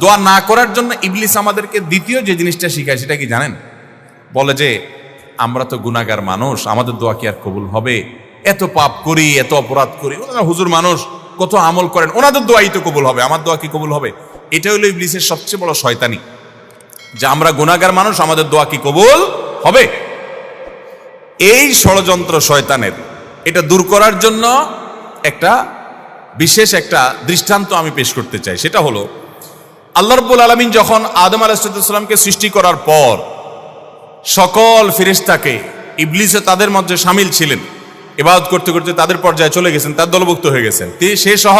দোয়া না করার জন্য ইবলিস আমাদেরকে দ্বিতীয় যে জিনিসটা শিখায় সেটা কি জানেন? বলে যে আমরা তো গুনাহগার মানুষ, আমাদের দোয়া কি আর কবুল হবে? এত পাপ করি, এত অপরাধ করি, ওনারা হুজুর মানুষ কত আমল করেন, ওনাদের দোয়াই তো কবুল হবে, আমার দোয়া কি কবুল হবে? এটা হলো ইবলিসের সবচেয়ে বড় শয়তানি, যে আমরা গুনাহগার মানুষ, আমাদের দোয়া কি কবুল হবে? এই ষড়যন্ত্র শয়তানের, এটা দূর করার জন্য একটা বিশেষ একটা দৃষ্টান্ত আমি পেশ করতে চাই। সেটা হলো আল্লাহ রাব্বুল আলামিন যখন আদম আলাইহিস সালামকে সৃষ্টি করার পর সকল ফেরেশতাকে, ইবলিসও তাদের মধ্যে শামিল ছিলেন, ইবাদত করতে করতে তাদের পর্যায়ে চলে গেছেন, তার দলভুক্ত হয়ে গেছেন, সে সহ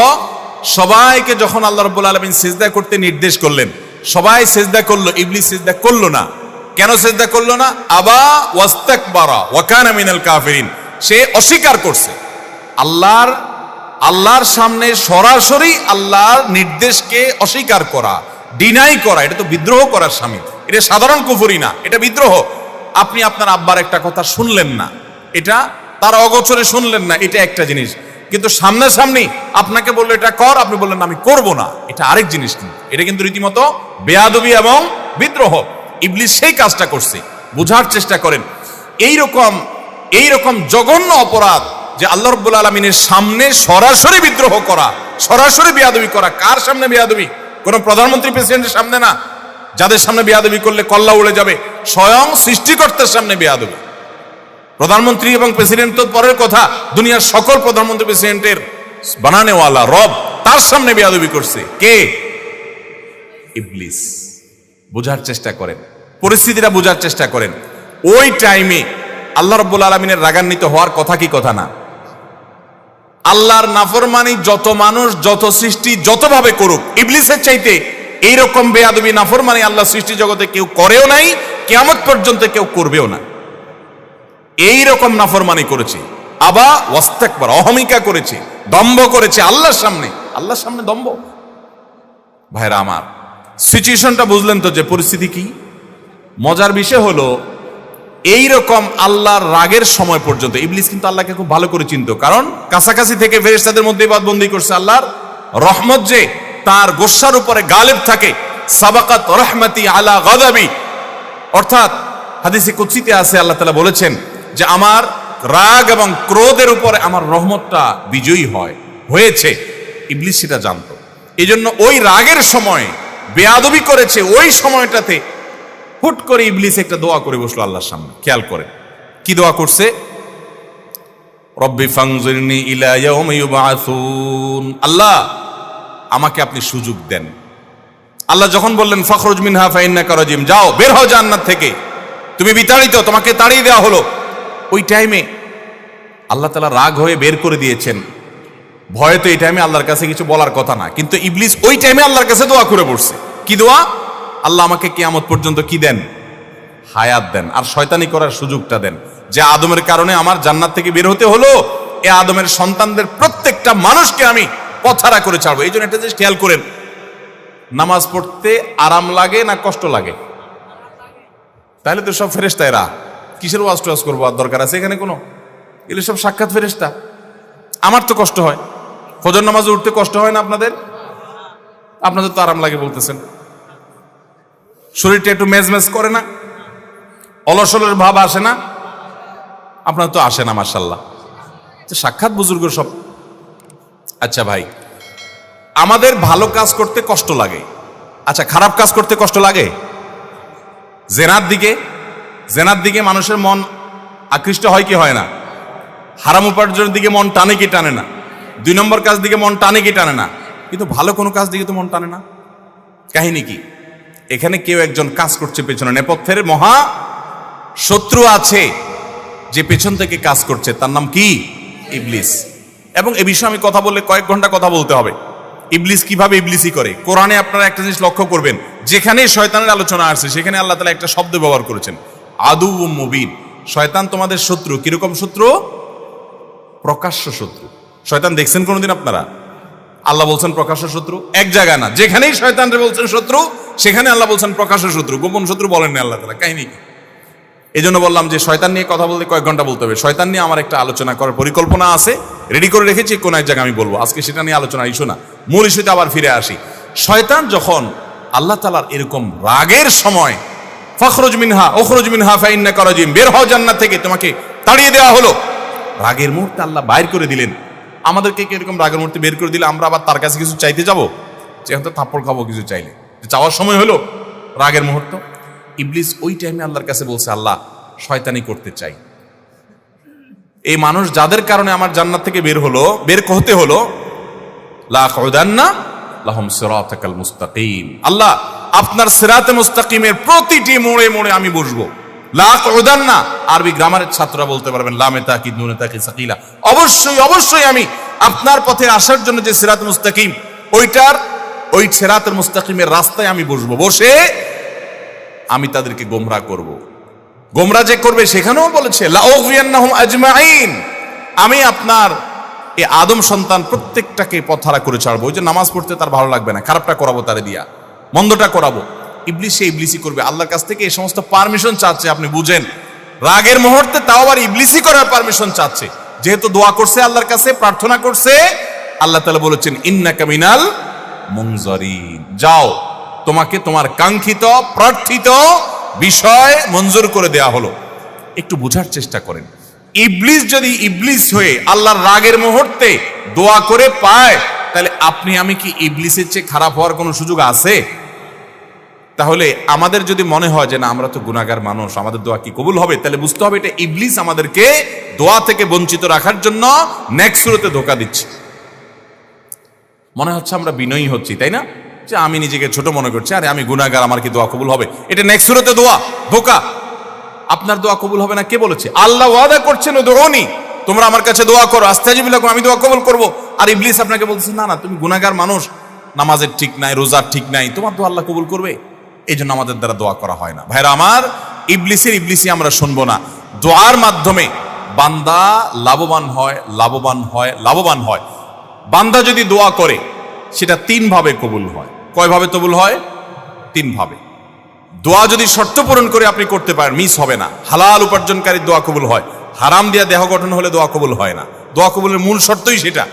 সবাইকে যখন আল্লাহ রাব্বুল আলামিন সিজদা করতে নির্দেশ করলেন, সবাই সিজদা করলো, ইবলিস সিজদা করলো না। কেন সিজদা করলো না? আবা ওয়াস্তাকবারা ওয়া কানা মিনাল কাফিরিন, সে অস্বীকার করছে। আল্লাহর সামনে সরাসরি আল্লাহর নির্দেশকে অস্বীকার করা, ডিনাই করা, এটা তো বিদ্রোহ করার শামিল। এটা সাধারণ কুফরি না, এটা বিদ্রোহ। আপনি আপনার আব্বার একটা কথা শুনলেন না, এটা তার অগোচরে শুনলেন না, এটা একটা জিনিস। কিন্তু সামনাসামনি আপনাকে বললো এটা কর, আপনি বললেন না আমি করব না, এটা আরেক জিনিস। কিন্তু এটা কিন্তু রীতিমতো বেয়াদবি এবং বিদ্রোহ। ইবলিস সেই কাজটা করছে। বোঝার চেষ্টা করেন, এইরকম জঘন্য অপরাধ যে আল্লাহ রাব্বুল আলামিনের সামনে সরাসরি বিদ্রোহ করা, সরাসরি বেয়াদবি করা। কার সামনে বেয়াদবি? কোন প্রধানমন্ত্রী প্রেসিডেন্টের সামনে না, যাদের সামনে বেয়াদবি করলে কল্লা উড়ে যাবে, স্বয়ং সৃষ্টিকর্তার সামনে বেয়াদবি। প্রধানমন্ত্রী এবং প্রেসিডেন্ট তো পরের কথা, দুনিয়ার সকল প্রধানমন্ত্রী প্রেসিডেন্টের বানানেওয়ালা রব, তার সামনে বেয়াদবি করছে কে? ইবলিস। বোঝার চেষ্টা করেন, পরিস্থিতিটা বোঝার চেষ্টা করেন। ওই টাইমে আল্লাহ রাব্বুল আলামিনের রাগান্বিত হওয়ার কথা কি কথা না? আল্লাহর নাফরমানি যত মানুষ, যত সৃষ্টি যতভাবে করুক, ইবলিসের চাইতে এইরকম বেয়াদবি নাফরমানি আল্লাহ সৃষ্টি জগতে কেউ করেও নাই, কিয়ামত পর্যন্ত কেউ করবেও না। এইরকম নাফরমানি করেছে, আবা ওয়াস্তাকবার, অহমিকা করেছে, দম্ভ করেছে আল্লাহর সামনে দম্ভ। ভাইরা আমার, সিচুয়েশনটা বুঝলেন তো যে পরিস্থিতি কি? মজার বিষয় হলো এইরকম আল্লাহর রাগের সময় পর্যন্ত ইবলিস কিন্তু আল্লাহকে খুব ভালো করে চিনতো, কারণ কাছাকাছি থেকে ফেরেশতাদের মধ্যে বাদবন্দি করছে। আল্লাহর রহমত যে তার গোসার উপরে গালেব থাকে, সাবাকাত রহমতি আলা গাদাবি, অর্থাৎ হাদিসে কুদসিতে আছে আল্লাহ তাআলা বলেছেন যে আমার রাগ এবং ক্রোধের উপরে আমার রহমতটা বিজয়ী হয়েছে। ইবলিস সেটা জানতো, এই জন্য ওই রাগের সময় বেয়াদবি করেছে। ওই সময়টাতে হুট করে ইবলিস একটা দোয়া করে বসলো আল্লাহর সামনে। খেয়াল করে কি দোয়া করছে? রব্বি ফানজিরনি ইলা ইয়াউমি ইউবআসুন, আল্লাহ আমাকে আপনি সুযোগ দেন। আল্লাহ যখন বললেন ফাখরুজ মিনহা ফাইন্নাকা রাজিম, যাও বের হও জান্নাত থেকে, তুমি বিতাড়িত, তোমাকে তাড়িয়ে দেওয়া হলো। ওই টাইমে আল্লাহ তাআলা রাগ হয়ে বের করে দিয়েছেন। ভয়ে তো এই টাইমে আল্লাহর কাছে কিছু বলার কথা না, কিন্তু ইবলিস ওই টাইমে আল্লাহর কাছে দোয়া করে বসছে। কি দোয়া? আল্লাহ আমাকে কিয়ামত পর্যন্ত কি দেন? হায়াত দেন, আর শয়তানি করার সুযোগটা দেন। যে আদমের কারণে আমার জান্নাত থেকে বের হতে হলো, এ আদমের সন্তানদের প্রত্যেকটা মানুষকে আমি পথহারা করে ছাড়বো। এই জন্য একটা জিনিস খেয়াল করেন, নামাজ পড়তে আরাম লাগে না কষ্ট লাগে? তাহলে তো সব ফেরেশতা, এরা কিসের ওয়াজ টোয়াজ করবো, আর দরকার আছে এখানে কোনো? এগুলো সব সাক্ষাৎ ফেরেশতা। আমার তো কষ্ট হয়, ফজর নামাজে উঠতে কষ্ট হয় না আপনাদের? আপনাদের তো আরাম লাগে বলতেছেন। শরীরটা একটু মেজমেজ করে না? অলসলের ভাব আসে না? আপনার তো আসে না, মাশাআল্লাহ। সাক্ষাৎ বুজুর্গ সব। আচ্ছা ভাই, আমাদের ভালো কাজ করতে কষ্ট লাগে, আচ্ছা খারাপ কাজ করতে কষ্ট লাগে? জেনার দিকে মানুষের মন আকৃষ্ট হয় কি হয় না? হারাম উপার্জনের দিকে মন টানে কি টানে না? 2 নম্বর কাজ দিকে মন টানে কি টানে না? কিন্তু ভালো কোনো কাজ দিকে তো মন টানে না। কাহিনী কি? এখানে কেউ একজন কাজ করছে, পেছনে নেপথ্যের মহা শত্রু আছে যে পেছন থেকে কাজ করছে, তার নাম কি? ইবলিস। এবং এ বিষয়ে আমি কথা বললে কয়েক ঘন্টা কথা বলতে হবে। ইবলিস কিভাবে ইবলিসই করে। কোরআনে আপনারা একটা জিনিস লক্ষ্য করবেন, যেখানে শয়তানের আলোচনা আসছে সেখানে আল্লাহ তাআলা একটা শব্দ ব্যবহার করেছেন, আদুউম মুবিন। শয়তান তোমাদের শত্রু। কিরকম শত্রু? প্রকাশ্য শত্রু। শয়তান দেখছেন কোনোদিন আপনারা? আল্লাহ বলছেন প্রকাশ্য শত্রু। এক জায়গায় না, যেখানেই শয়তানরে বলছেন শত্রু, সেখানে আল্লাহ বলছেন প্রকাশ্য শত্রু। গোপন শত্রু বলেন না আল্লাহ তাআলা। কাহিনী কি? এই জন্য বললাম যে শয়তান নিয়ে কথা বলতে কয়েক ঘন্টা বলতে হবে। শয়তান নিয়ে আমার একটা আলোচনা করার পরিকল্পনা আছে, রেডি করে রেখেছি, কোন এক জায়গায় আমি বলবো। আজকে সেটা নিয়ে আলোচনা ইস্যু না, মূল ইস্যুতে আবার ফিরে আসি। শয়তান যখন আল্লাহ তাআলার এরকম রাগের সময় ফখরুজ মিনহা উখরুজ মিনহা ফাইন্নাকা রাজিম, বের হও জান্নাত থেকে, তোমাকে তাড়িয়ে দেওয়া হলো। রাগের মুহূর্তে আল্লাহ বাইর করে দিলেন। আমাদেরকে কি এরকম রাগের মুহূর্তে বের করে দিলে আমরা আবার তার কাছে কিছু চাইতে যাব? যেহেতু থাপ্পড় খাবো কিছু চাইলে, চাওয়ার সময় হলো রাগের মুহূর্ত। ইবলিস ওই টাইমে আল্লাহর কাছে বলছে, আল্লাহ শয়তানি করতে চাই। এই মানুষ যাদের কারণে আমার জান্নাত থেকে বের হতে হলো, লা আকউদান্না লাহুম সিরাতাকাল মুস্তাকিম, আল্লাহ আপনার সিরাতে মুস্তাকিমের প্রতিটি মোড়ে মোড়ে আমি বসবো। লা আকউদান্না আরবি গ্রামারের ছাত্ররা বলতে পারবেন লামে তাকিদ নুনে তাকিদ সাকিলা, অবশ্যই আমি আপনার পথে আসার জন্য যে সিরাত মুস্তাকিম, ওই সিরাতুল মুস্তাকিমের রাস্তায় আমি বসবো, বসে আমি তাদেরকে গোমরাহ করব। গোমরাহ যে করবে সেখানেও বলেছে লা উগওয়িয়ান্নাহুম আজমাইন, আমি আপনার এই আদম সন্তান প্রত্যেকটাকে পথহারা করে ছাড়বো। ওই যে নামাজ পড়তে তার ভালো লাগবে না, খারাপটা করাবো তারে দিয়া, মন্দটা করাবো। ইবলিসই করবে, আল্লাহর কাছ থেকে এই সমস্ত পারমিশন চাচ্ছে। আপনি বুঝেন, রাগের মুহূর্তে তাও আবার ইবলিসই করার পারমিশন চাচ্ছে। যেহেতু দোয়া করছে আল্লাহর কাছে, প্রার্থনা করছে, আল্লাহ তাআলা বলেছেন ইন্নাকা মিনাল মুনজারিন, যাও তোমাকে তোমার কাঙ্ক্ষিত প্রার্থিত বিষয় মঞ্জুর করে দেয়া হলো। একটু বোঝার চেষ্টা করেন, ইবলিস যদি ইবলিস হয়ে আল্লাহর রাগের মুহূর্তে দোয়া করে পায়, তাহলে আপনি আমি কি ইবলিসের চেয়ে খারাপ হওয়ার কোনো সুযোগ আছে? তাহলে আমাদের যদি মনে হয় যে না আমরা তো গুনাহগার মানুষ, আমাদের দোয়া কি কবুল হবে, তাহলে বুঝতে হবে এটা ইবলিস আমাদেরকে দোয়া থেকে বঞ্চিত রাখার জন্য নেক্সট সুরতে ধোঁকা দিচ্ছে। মনে হচ্ছে আমরা বিনয়ী হচ্ছি, তাই না? যে আমি নিজেকে ছোট মনে করছি, আরে আমি গুনাহগার, আমার কি দোয়া কবুল হবে? এটা নেক্সট সুরতে দোয়া, ধোঁকা। আপনার দোয়া কবুল হবে না কে বলেছে? আল্লাহ ওয়াদা করছেন উদউনি, তোমরা আমার কাছে দোয়া করো, আস্তাজিব লাকুম, আমি দোয়া কবুল করব। আর ইবলিস আপনাকে বলছে না তুমি গুনাহগার মানুষ, নামাজের ঠিক নাই, রোজার ঠিক নাই, তোমার দোয়া আল্লাহ কবুল করবে? এই জন্য আমাদের দ্বারা দোয়া করা হয় না। ভাইরা আমার, ইবলিসি আমরা শুনবো না। দোয়ার মাধ্যমে বান্দা লাভবান হয়। বান্দা যদি দোয়া করে সেটা 3 ভাবে কবুল হয়। কয় ভাবে কবুল হয়? 3 ভাবে। দোয়া যদি শর্ত পূরণ করে আপনি করতে পারেন, মিস হবে না। হালাল উপার্জনকারী দোয়া কবুল হয়, হারাম দিয়া দেহ গঠন হলে দোয়া কবুল হয় না। দোয়া কবুলের মূল শর্তই সেটা।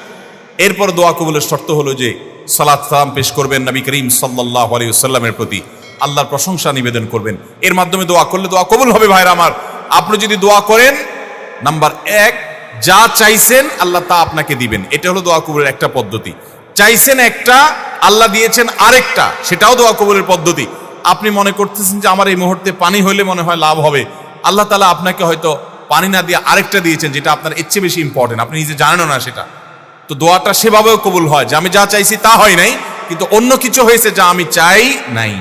এরপর দোয়া কবুলের শর্ত হলো যে সালাত সালাম পেশ করবেন নবী করিম সাল্লাল্লাহু আলাইহি ওয়াসাল্লামের প্রতি, আল্লাহর প্রশংসা নিবেদন করবেন। এর মাধ্যমে দোয়া করলে দোয়া কবুল হবে। ভাইরা আমার, আপনি যদি দোয়া করেন, নাম্বার 1, যা চাইছেন আল্লাহ তা আপনাকে দিবেন। এটা হলো দোয়া কবুলের একটা পদ্ধতি। চাইছেন একটা, আল্লাহ দিয়েছেন আরেকটা, সেটাও দোয়া কবুলের পদ্ধতি। আপনি মনে করতেছেন যে আমার এই মুহূর্তে পানি হইলে মনে হয় লাভ হবে, আল্লাহ তাআলা আপনাকে হয়তো পানি না দিয়ে আরেকটা দিয়েছেন যেটা আপনার এর চেয়ে বেশি ইম্পর্টেন্ট, আপনি নিজে জানেনও না সেটা। তো দোয়াটা সেভাবেও কবুল হয় যে আমি যা চাইছি তা হয় নাই, কিন্তু অন্য কিছু হয়েছে যা আমি চাই নাই।